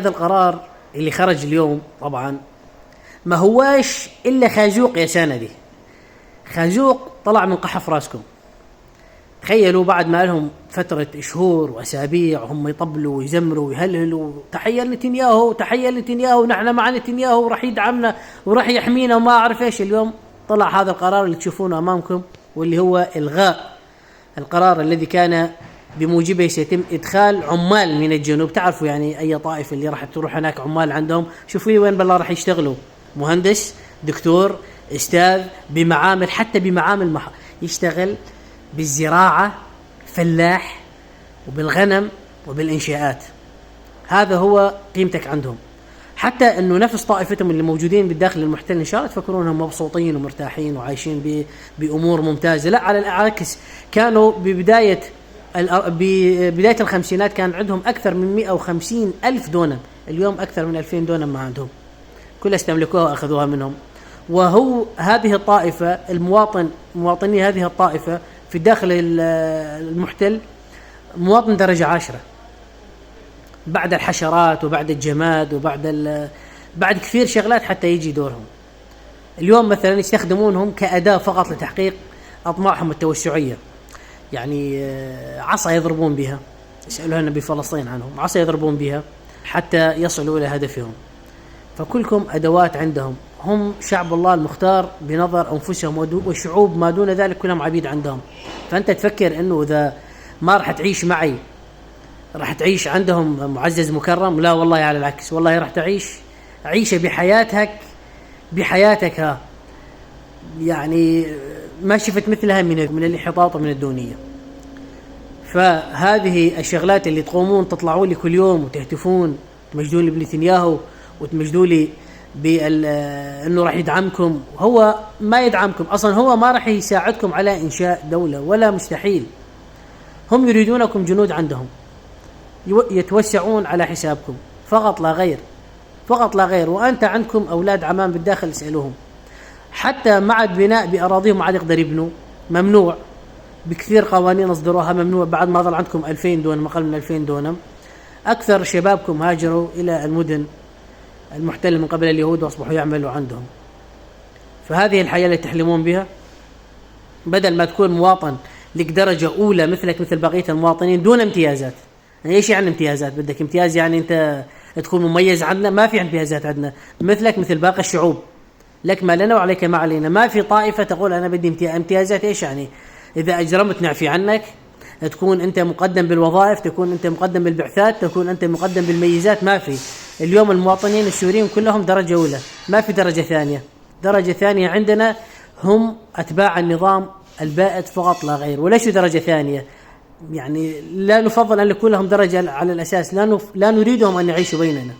هذا القرار اللي خرج اليوم طبعا ما هواش إلا خازوق يا سندي، خازوق طلع من قحف راسكم. تخيلوا بعد ما لهم فترة شهور وأسابيع هم يطبلوا ويزمروا ويهللوا تحية لنتنياهو تحية لنتنياهو نحن مع نتنياهو راح يدعمنا وراح يحمينا وما أعرف إيش. اليوم طلع هذا القرار اللي تشوفونه أمامكم، واللي هو إلغاء القرار الذي كان بموجبه سيتم إدخال عمال من الجنوب. تعرفوا يعني أي طائفة اللي راح تروح هناك عمال عندهم، شوفوا وين بالله راح يشتغلوا، مهندس، دكتور، استاذ، بمعامل، حتى بمعامل يشتغل بالزراعة، فلاح، وبالغنم وبالإنشاءات. هذا هو قيمتك عندهم. حتى أنه نفس طائفتهم اللي موجودين بالداخل المحتل إن شاء الله تفكرونهم مبسوطين ومرتاحين وعايشين بأمور ممتازة. لا، على العكس، كانوا ببداية الخمسينات كان عندهم أكثر من 150 ألف دونم، اليوم أكثر من 2000 دونم ما عندهم، كلها استملكوها وأخذوها منهم. وهو هذه الطائفة مواطني هذه الطائفة في الداخل المحتل مواطن درجة 10 بعد الحشرات وبعد الجماد بعد كثير شغلات حتى يجي دورهم. اليوم مثلا يستخدمونهم كأداة فقط لتحقيق أطماعهم التوسعية، يعني عصا يضربون بها، يسألوا هنا بفلسطين عنهم، عصا يضربون بها حتى يصلوا إلى هدفهم. فكلكم أدوات عندهم، هم شعب الله المختار بنظر أنفسهم، والشعوب ما دون ذلك كلهم عبيد عندهم. فأنت تفكر أنه إذا ما رح تعيش معي رح تعيش عندهم معزز مكرم؟ لا والله، على العكس، والله رح تعيش عيشة بحياتك يعني ما شفت مثلها من الانحطاط ومن الدونية. فهذه الشغلات اللي تقومون تطلعوا لي كل يوم وتهتفون، تمجدون لي بنتنياهو وتمجدوا لي بأنه راح يدعمكم، هو ما يدعمكم أصلا، هو ما راح يساعدكم على إنشاء دولة ولا مستحيل. هم يريدونكم جنود عندهم يتوسعون على حسابكم فقط لا غير، فقط لا غير. وأنت عندكم أولاد عمان بالداخل اسألوهم، حتى مع البناء بأراضيهم ما عاد يقدر يبنوا، ممنوع بكثير قوانين أصدروها، ممنوع بعد ما ظل عندكم 2000 دونم، أقل من 2000 دونم. أكثر شبابكم هاجروا إلى المدن المحتلة من قبل اليهود وأصبحوا يعملوا عندهم. فهذه الحياة اللي تحلمون بها، بدل ما تكون مواطن لك درجة أولى مثلك مثل بقية المواطنين دون امتيازات. يعني إيش يعني امتيازات؟ بدك امتياز يعني أنت تكون مميز عندنا؟ ما في امتيازات عندنا، مثلك مثل باقي الشعوب، لك ما لنا وعليك ما علينا. ما في طائفة تقول أنا بدي امتيازات. إيش يعني؟ إذا أجرمت نعفي عنك، تكون أنت مقدم بالوظائف، تكون أنت مقدم بالبعثات، تكون أنت مقدم بالميزات. ما في. اليوم المواطنين السوريين كلهم درجة أولى، ما في درجة ثانية. درجة ثانية عندنا هم أتباع النظام البائد فقط لا غير. وليسوا درجة ثانية، يعني لا نفضل أن يكون لهم درجة على الأساس، لا نريدهم أن يعيشوا بيننا.